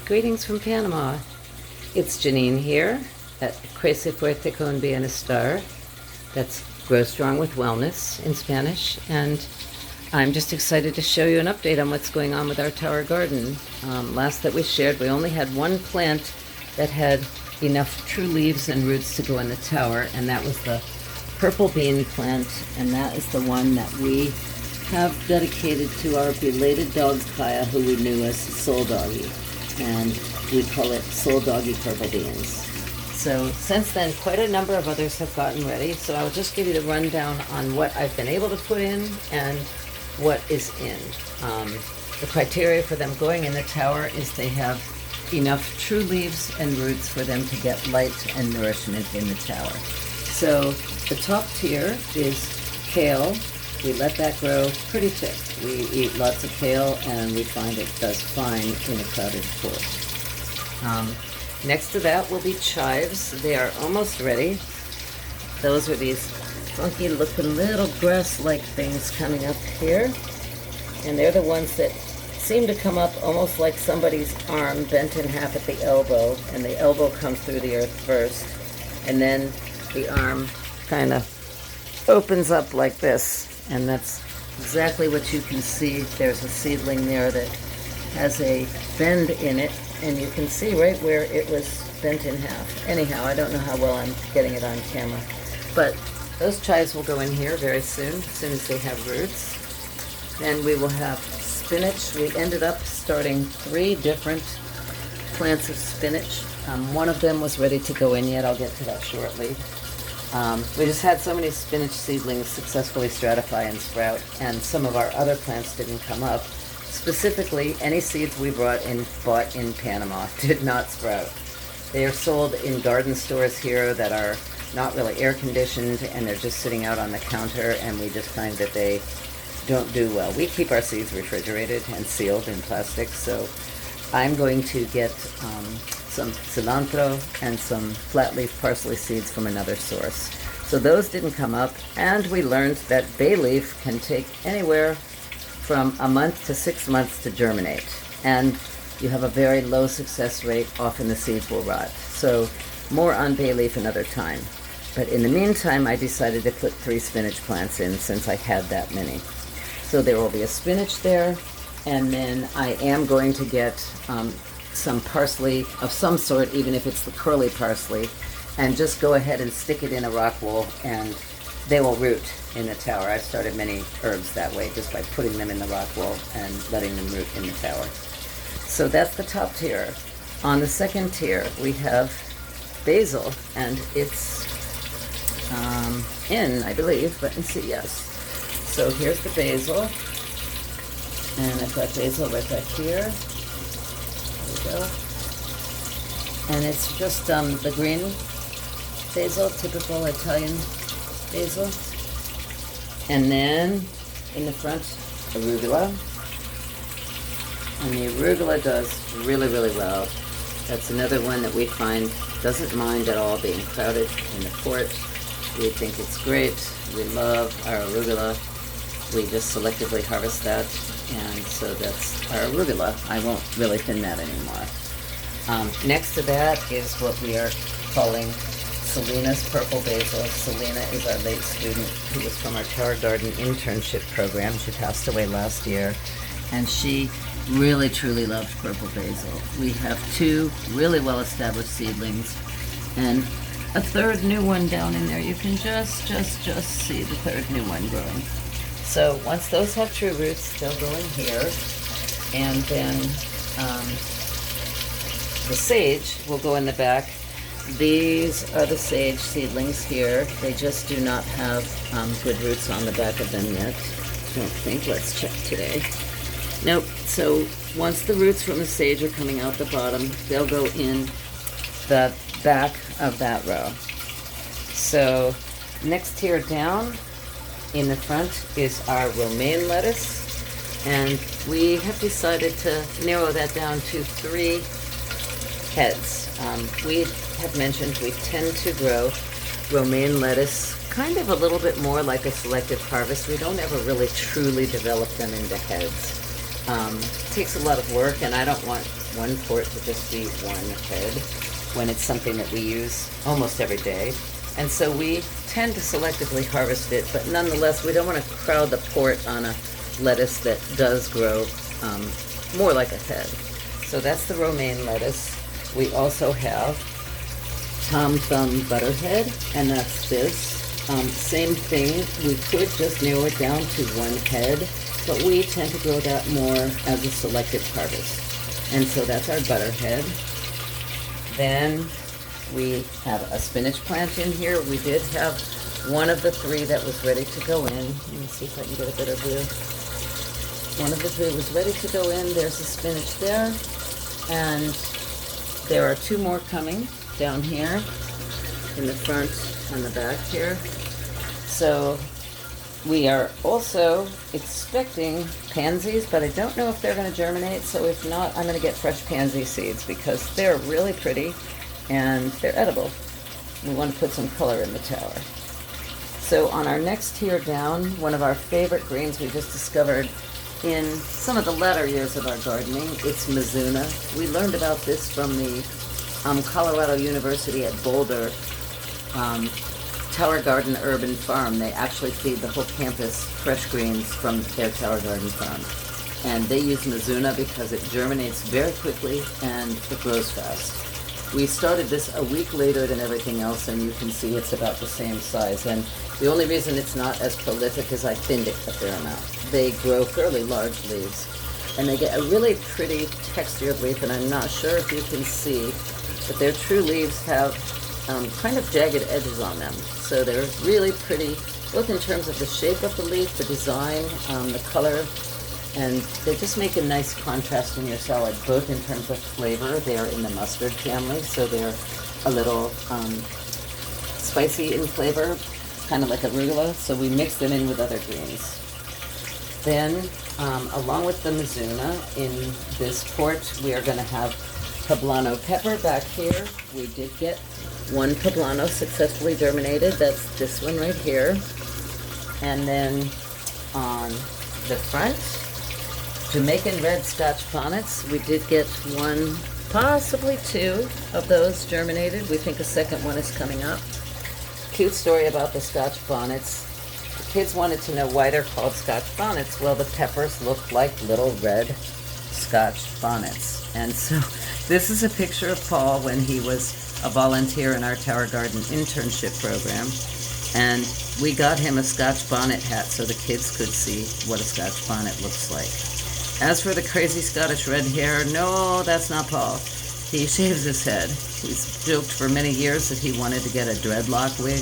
Greetings from Panama. It's Janine here at Crece Fuerte con Bienestar. That's Grow Strong with Wellness in Spanish. And I'm just excited to show you an update on what's going on with our tower garden. Last that we shared, we only had one plant that had enough true leaves and roots to go in the tower, and that was the purple bean plant, and that is the one that we have dedicated to our belated dog Kaya, who we knew as Soul Doggy, and we call it Soul Doggy Purple Beans. So since then, quite a number of others have gotten ready, so I'll just give you the rundown on what I've been able to put in and what is in. The criteria for them going in the tower is they have enough true leaves and roots for them to get light and nourishment in the tower. So the top tier is kale. We let that grow pretty thick. We eat lots of kale and we find it does fine in a crowded court. Next to that will be chives. They are almost ready. Those are these funky looking little grass-like things coming up here. And they're the ones that seem to come up almost like somebody's arm bent in half at the elbow, and the elbow comes through the earth first, and then the arm kind of opens up like this, and that's exactly what you can see. There's a seedling there that has a bend in it, and you can see right where it was bent in half. Anyhow, I don't know how well I'm getting it on camera, but those chives will go in here very soon as they have roots. Then we will have spinach. We ended up starting 3 different plants of spinach. One of them was ready to go in yet. I'll get to that shortly. We just had so many spinach seedlings successfully stratify and sprout, and some of our other plants didn't come up. Specifically, any seeds we bought in Panama did not sprout. They are sold in garden stores here that are not really air conditioned, and they're just sitting out on the counter, and we just find that they don't do well. We keep our seeds refrigerated and sealed in plastic, so I'm going to get some cilantro and some flat leaf parsley seeds from another source. So those didn't come up, and we learned that bay leaf can take anywhere from a month to 6 months to germinate, and you have a very low success rate. Often the seeds will rot. So more on bay leaf another time. But in the meantime, I decided to put 3 spinach plants in since I had that many. So there will be a spinach there, and then I am going to get some parsley of some sort, even if it's the curly parsley, and just go ahead and stick it in a rock wool, and they will root in the tower. I've started many herbs that way, just by putting them in the rock wool and letting them root in the tower. So that's the top tier. On the second tier, we have basil, and it's in, I believe. Let me see, yes. So here's the basil, and I've got basil right back here. There we go. And it's just the green basil, typical Italian basil. And then in the front, arugula. And the arugula does really, really well. That's another one that we find doesn't mind at all being crowded in the court. We think it's great. We love our arugula. We just selectively harvest that, and so that's our arugula. I won't really thin that anymore. Next to that is what we are calling Selena's purple basil. Selena is our late student who was from our Tower Garden internship program. She passed away last year, and she really truly loved purple basil. We have 2 really well-established seedlings, and a 3rd new one down in there. You can just see the 3rd new one growing. So once those have true roots, they'll go in here, and then the sage will go in the back. These are the sage seedlings here. They just do not have good roots on the back of them yet. I don't think. Let's check today. Nope. So once the roots from the sage are coming out the bottom, they'll go in the back of that row. So next tier down in the front is our romaine lettuce, and we have decided to narrow that down to 3 heads. We have mentioned we tend to grow romaine lettuce kind of a little bit more like a selective harvest. We don't ever really truly develop them into heads. It takes a lot of work, and I don't want one port to just be one head when it's something that we use almost every day. And so we tend to selectively harvest it, but nonetheless, we don't want to crowd the port on a lettuce that does grow more like a head. So that's the romaine lettuce. We also have Tom Thumb Butterhead, and that's this. Same thing, we could just narrow it down to one head, but we tend to grow that more as a selective harvest. And so that's our Butterhead. Then we have a spinach plant in here. We did have one of the three that was ready to go in. Let me see if I can get a better view. One of the three was ready to go in. There's the spinach there. And there are two more coming down here in the front and the back here. So we are also expecting pansies, but I don't know if they're going to germinate. So if not, I'm going to get fresh pansy seeds because they're really pretty and they're edible. We want to put some color in the tower. So on our next tier down, one of our favorite greens we just discovered in some of the latter years of our gardening, it's Mizuna. We learned about this from the Colorado University at Boulder Tower Garden Urban Farm. They actually feed the whole campus fresh greens from their Tower Garden farm. And they use Mizuna because it germinates very quickly and it grows fast. We started this a week later than everything else, and you can see it's about the same size. And the only reason it's not as prolific is I thinned it a fair amount. They grow fairly large leaves, and they get a really pretty textured leaf, and I'm not sure if you can see, but their true leaves have kind of jagged edges on them. So they're really pretty, both in terms of the shape of the leaf, the design, the color, and they just make a nice contrast in your salad, both in terms of flavor. They're in the mustard family, so they're a little spicy in flavor, kind of like arugula, so we mix them in with other greens. Then, along with the Mizuna, in this port, we are going to have poblano pepper back here. We did get one poblano successfully germinated. That's this one right here. And then on the front, Jamaican red Scotch bonnets. We did get one, possibly two of those germinated. We think a second one is coming up. Cute story about the Scotch bonnets. The kids wanted to know why they're called Scotch bonnets. Well, the peppers look like little red Scotch bonnets. And so this is a picture of Paul when he was a volunteer in our Tower Garden internship program. And we got him a Scotch bonnet hat so the kids could see what a Scotch bonnet looks like. As for the crazy Scottish red hair, no, that's not Paul. He shaves his head. He's joked for many years that he wanted to get a dreadlock wig,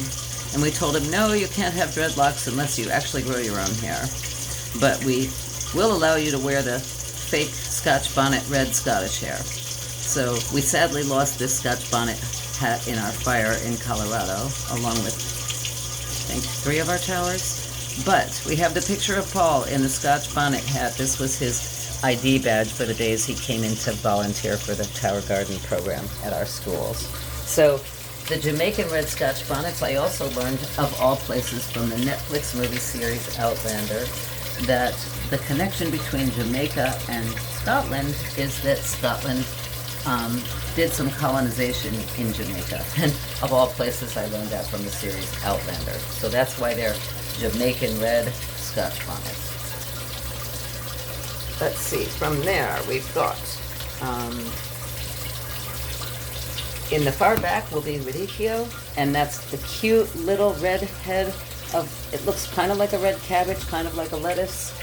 and we told him, no, you can't have dreadlocks unless you actually grow your own hair. But we will allow you to wear the fake Scotch bonnet red Scottish hair. So we sadly lost this Scotch bonnet hat in our fire in Colorado, along with, I think, 3 of our towers. But we have the picture of Paul in the Scotch bonnet hat. This was his ID badge for the days he came in to volunteer for the Tower Garden program at our schools. So the Jamaican red Scotch bonnets, I also learned, of all places, from the Netflix movie series Outlander, that the connection between Jamaica and Scotland is that Scotland did some colonization in Jamaica. And of all places, I learned that from the series Outlander. So that's why they're Jamaican red Scotch bonnets. Let's see, from there we've got, in the far back will be radicchio, and that's the cute little red head of, it looks kind of like a red cabbage, kind of like a lettuce.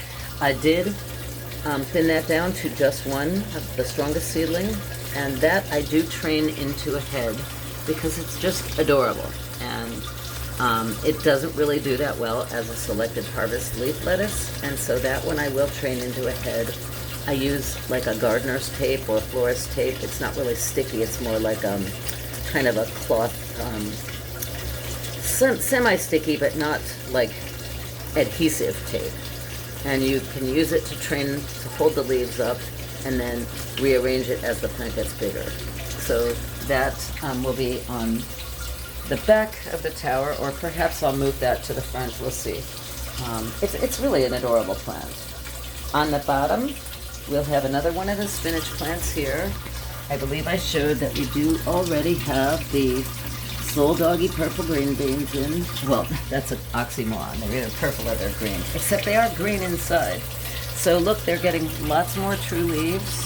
I did thin that down to just one of the strongest seedling, and that I do train into a head because it's just adorable. And it doesn't really do that well as a selected harvest leaf lettuce, and so that one I will train into a head. I use like a gardener's tape or a florist tape. It's not really sticky, it's more like kind of a cloth, semi-sticky but not like adhesive tape. And you can use it to train, to hold the leaves up and then rearrange it as the plant gets bigger. So that will be on the back of the tower, or perhaps I'll move that to the front, we'll see. It's really an adorable plant. On the bottom, we'll have another one of the spinach plants here. I believe I showed that we do already have the Soul Doggy purple green beans in. Well, that's an oxymoron. They're either purple or they're green, except they are green inside. So look, they're getting lots more true leaves,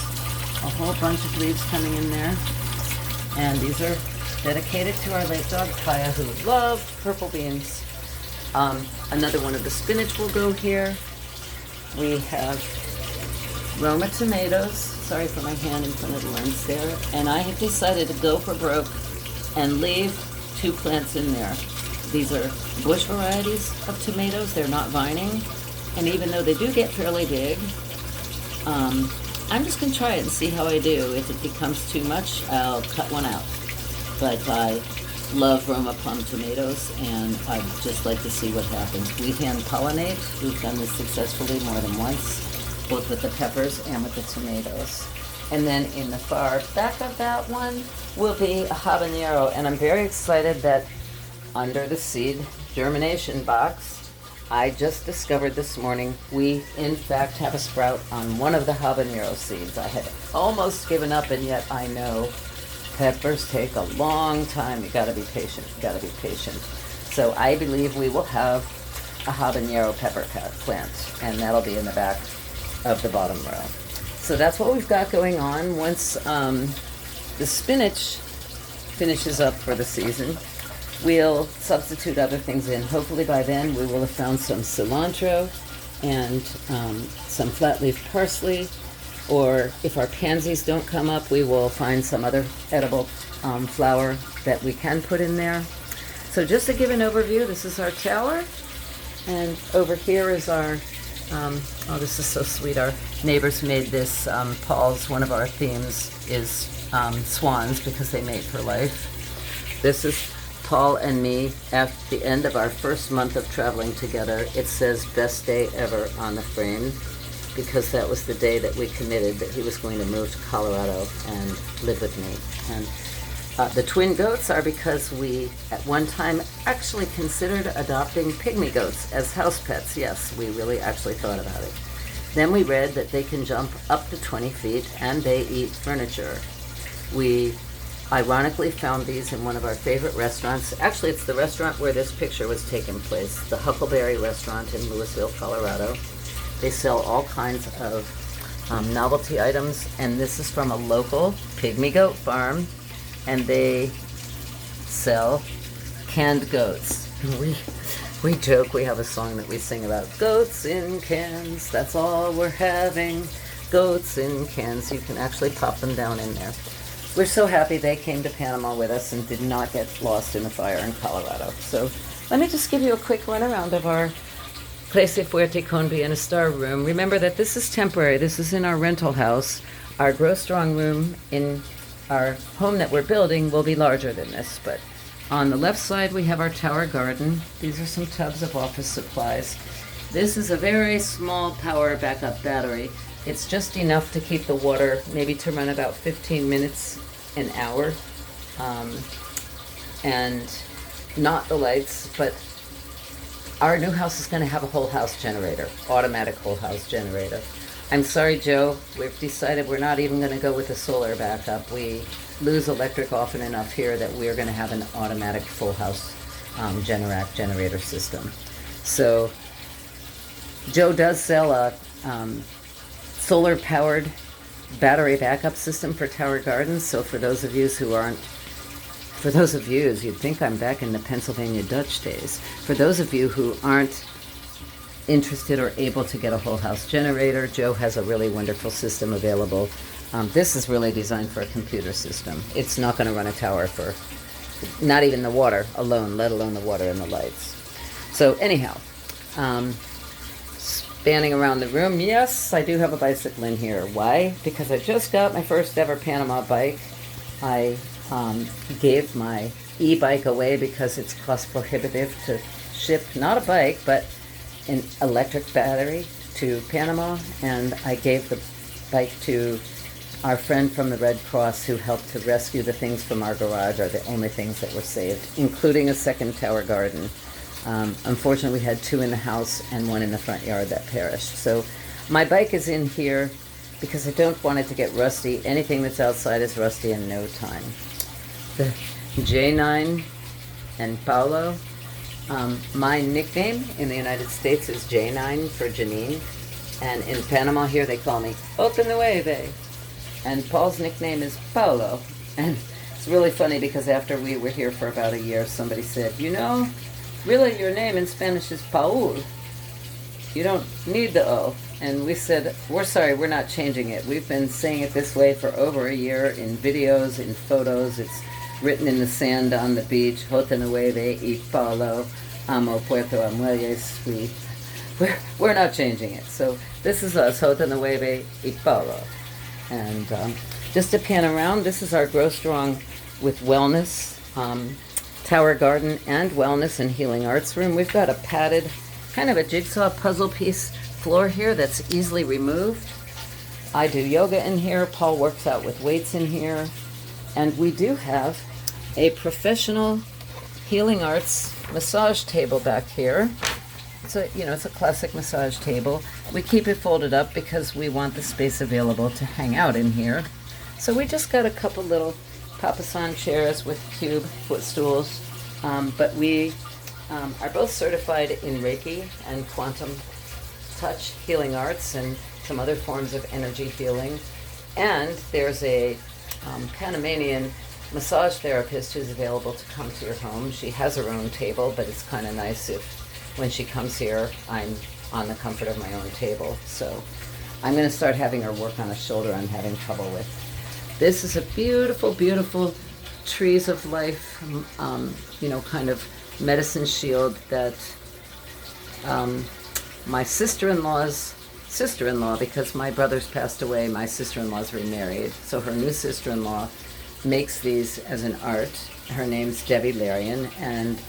a whole bunch of leaves coming in there. And these are dedicated to our late dog Kaya, who loved purple beans. Another one of the spinach will go here. We have Roma tomatoes. Sorry for my hand in front of the lens there. And I have decided to go for broke and leave 2 plants in there. These are bush varieties of tomatoes. They're not vining. And even though they do get fairly big, I'm just going to try it and see how I do. If it becomes too much, I'll cut one out. But I love Roma plum tomatoes, and I'd just like to see what happens. We hand pollinate. We've done this successfully more than once, both with the peppers and with the tomatoes. And then in the far back of that one will be a habanero, and I'm very excited that under the seed germination box, I just discovered this morning we in fact have a sprout on one of the habanero seeds. I had almost given up, and yet I know peppers take a long time. You gotta be patient, you gotta be patient. So I believe we will have a habanero pepper plant, and that'll be in the back of the bottom row. So that's what we've got going on. Once the spinach finishes up for the season, we'll substitute other things in. Hopefully by then we will have found some cilantro and some flat leaf parsley, or if our pansies don't come up, we will find some other edible flower that we can put in there. So just to give an overview, this is our tower, and over here is our, oh, this is so sweet. Our neighbors made this. Paul's, one of our themes is swans, because they mate for life. This is Paul and me at the end of our first month of traveling together. It says best day ever on the frame, because that was the day that we committed that he was going to move to Colorado and live with me. And the twin goats are because we at one time actually considered adopting pygmy goats as house pets. Yes, we really actually thought about it. Then we read that they can jump up to 20 feet and they eat furniture. We ironically found these in one of our favorite restaurants. Actually, it's the restaurant where this picture was taking place, the Huckleberry Restaurant in Louisville, Colorado. They sell all kinds of novelty items, and this is from a local pygmy goat farm, and they sell canned goats. We joke, we have a song that we sing about goats in cans, that's all we're having, goats in cans. You can actually pop them down in there. We're so happy they came to Panama with us and did not get lost in the fire in Colorado. So let me just give you a quick runaround of our Crece Fuerte con Bienestar room. Remember that this is temporary. This is in our rental house. Our Grow Strong room in our home that we're building will be larger than this, but on the left side we have our tower garden. These are some tubs of office supplies. This is a very small power backup battery. It's just enough to keep the water, maybe to run about 15 minutes an hour, and not the lights, but our new house is going to have a whole house generator, automatic whole house generator. I'm sorry, Joe, we've decided we're not even going to go with the solar backup. We lose electric often enough here that we're going to have an automatic full house generator system. So Joe does sell a solar powered battery backup system for tower gardens. So for those of you who aren't, for those of you, you'd think I'm back in the Pennsylvania Dutch days. For those of you who aren't interested or able to get a whole house generator, Joe has a really wonderful system available. This is really designed for a computer system. It's not going to run a tower for not even the water alone, let alone the water and the lights. So anyhow, spanning around the room, yes, I do have a bicycle in here. Why? Because I just got my first ever Panama bike. I gave my e-bike away because it's cost prohibitive to ship, not a bike, but an electric battery to Panama, and I gave the bike to our friend from the Red Cross who helped to rescue the things from our garage, are the only things that were saved, including a second tower garden. Unfortunately, we had two in the house and one in the front yard that perished. So my bike is in here. because I don't want it to get rusty. Anything that's outside is rusty in no time. The J9 and Paulo. My nickname in the United States is J9 for Janine, and in Panama here they call me Otra Nueve, and Paul's nickname is Paulo. And it's really funny because after we were here for about a year, somebody said, you know, really your name in Spanish is Paul. You don't need the O. And we said, we're sorry, we're not changing it. We've been saying it this way for over a year in videos, in photos. It's written in the sand on the beach, Jota Nueve y Paulo, amo Puerto Amuelles. We're not changing it. So this is us, Jota Nueve y Paulo. And just to pan around, this is our Grow Strong with Wellness, Tower Garden and Wellness and Healing Arts room. We've got a padded, kind of a jigsaw puzzle piece floor here that's easily removed. I do yoga in here. Paul works out with weights in here. And we do have a professional healing arts massage table back here. It's a classic massage table. We keep it folded up because we want the space available to hang out in here. So we just got a couple little papasan chairs with cube footstools. But we are both certified in Reiki and quantum touch healing arts and some other forms of energy healing. And there's a Panamanian massage therapist who's available to come to your home. She has her own table, but it's kind of nice if when she comes here, I'm on the comfort of my own table. So I'm going to start having her work on a shoulder I'm having trouble with. This is a beautiful, beautiful trees of life, kind of medicine shield that my sister-in-law's sister-in-law, because my brother's passed away, my sister-in-law's remarried, so her new sister-in-law makes these as an art. Her name's Debbie Larian, and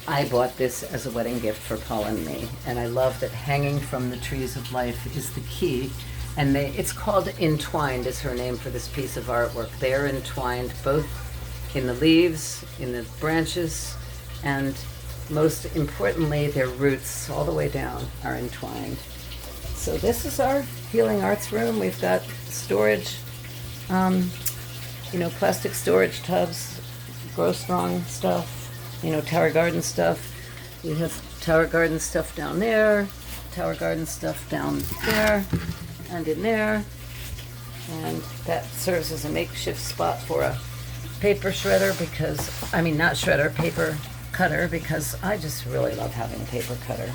I bought this as a wedding gift for Paul and me. And I love that hanging from the trees of life is the key. And it's called Entwined is her name for this piece of artwork. They're entwined both in the leaves, in the branches, and most importantly, their roots all the way down are entwined. So this is our healing arts room. We've got storage, plastic storage tubs, Grow Strong stuff, Tower Garden stuff. We have Tower Garden stuff down there, Tower Garden stuff down there, and in there. And that serves as a makeshift spot for a paper shredder paper cutter, because I just really love having a paper cutter.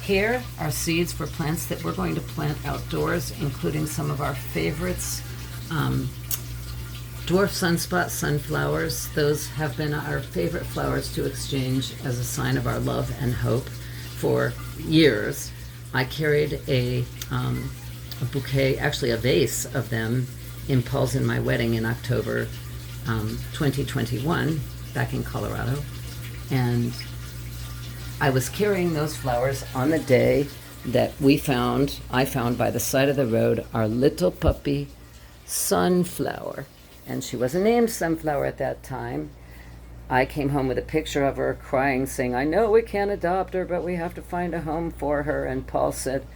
Here are seeds for plants that we're going to plant outdoors, including some of our favorites. Dwarf sunspot sunflowers. Those have been our favorite flowers to exchange as a sign of our love and hope for years. I carried a bouquet, actually a vase of them, in Paul's and my wedding in October 2021 back in Colorado. And I was carrying those flowers on the day that I found by the side of the road our little puppy Sunflower. And she wasn't named Sunflower at that time. I came home with a picture of her crying, saying, I know we can't adopt her, but we have to find a home for her. And Paul said,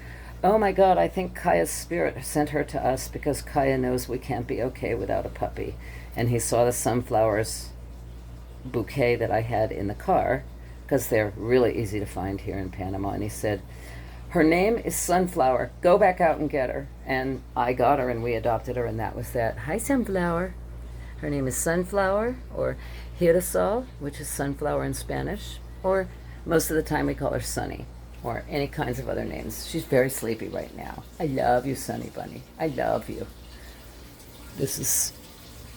oh my God, I think Kaya's spirit sent her to us because Kaya knows we can't be okay without a puppy. And he saw the sunflowers bouquet that I had in the car, because they're really easy to find here in Panama. And he said, her name is Sunflower. Go back out and get her. And I got her and we adopted her, and that was that. Hi, Sunflower. Her name is Sunflower, or Girasol, which is sunflower in Spanish, or most of the time we call her Sunny, or any kinds of other names. She's very sleepy right now. I love you, Sunny Bunny. I love you. This is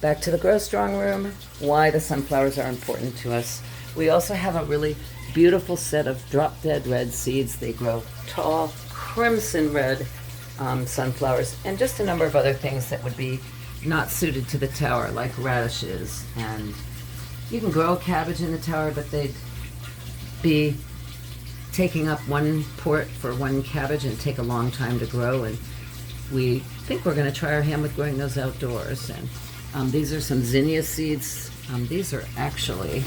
back to the Grow Strong room, why the sunflowers are important to us. We also have a really beautiful set of drop-dead red seeds. They grow tall, crimson red sunflowers, and just a number of other things that would be not suited to the tower, like radishes. And you can grow cabbage in the tower, but they'd be taking up one port for one cabbage and take a long time to grow. And we think we're going to try our hand with growing those outdoors. And these are some zinnia seeds. These are actually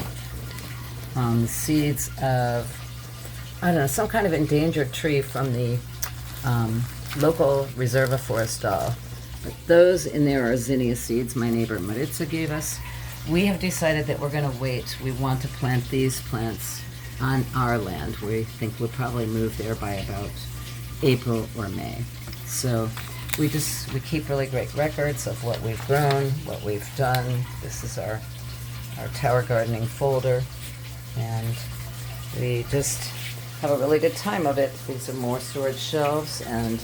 seeds of, I don't know, some kind of endangered tree from the local Reserva Forestal. But those in there are zinnia seeds my neighbor Maritza gave us. We have decided that we're going to wait. We want to plant these plants on our land. We think we'll probably move there by about April or May. So we keep really great records of what we've grown, what we've done. This is our tower gardening folder, and we just have a really good time of it. These are more storage shelves, and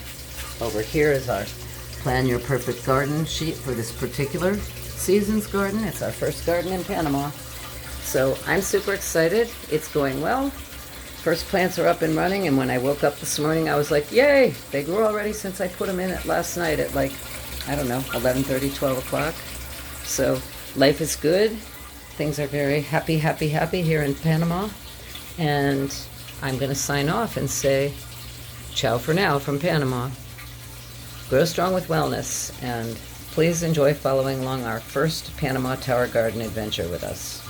over here is our Plan Your Perfect Garden sheet for this particular season's garden. It's our first garden in Panama. So I'm super excited. It's going well. First plants are up and running, and when I woke up this morning, I was like, yay! They grew already since I put them in it last night at like, I don't know, 11:30, 12 o'clock. So life is good. Things are very happy here in Panama. And I'm going to sign off and say, ciao for now from Panama. Grow strong with wellness, and please enjoy following along our first Panama Tower Garden adventure with us.